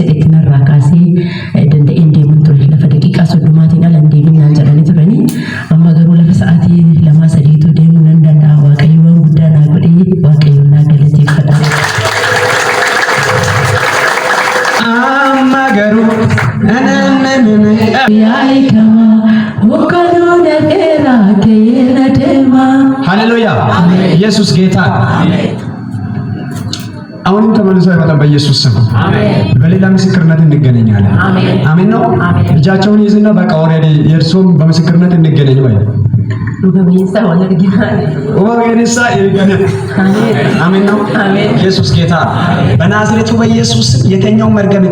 jedhetti narraa kaasee danda'een deemuun ture lafa daqiiqaa 30tiin ala deeminaan jedhanii turanii amma garuu lafa sa'aatii 2-3 deemuu nan danda'a waaqayyo waan guddaa naa godhee waaqayyo naa galateeffadha. Amma garuu yaa'ikama ወቀኑ ደቀራ ከየነደማ ሃሌሉያ ኢየሱስ ጌታ አሁን ተመልሶ ይመጣል በኢየሱስ ስም አሜን። በሌላ ምስክርነት እንገናኛለን። አሜን ነው። ልጃቸውን ይዝና በቃ ኦሬዲ የእርሱም በምስክርነት እንገናኝ ወይ ኡበበይሳ ወለድጊና ኡበበይሳ ይገናኝ። አሜን ነው። ኢየሱስ ጌታ በናዝሬቱ በኢየሱስ የተኛው መርገም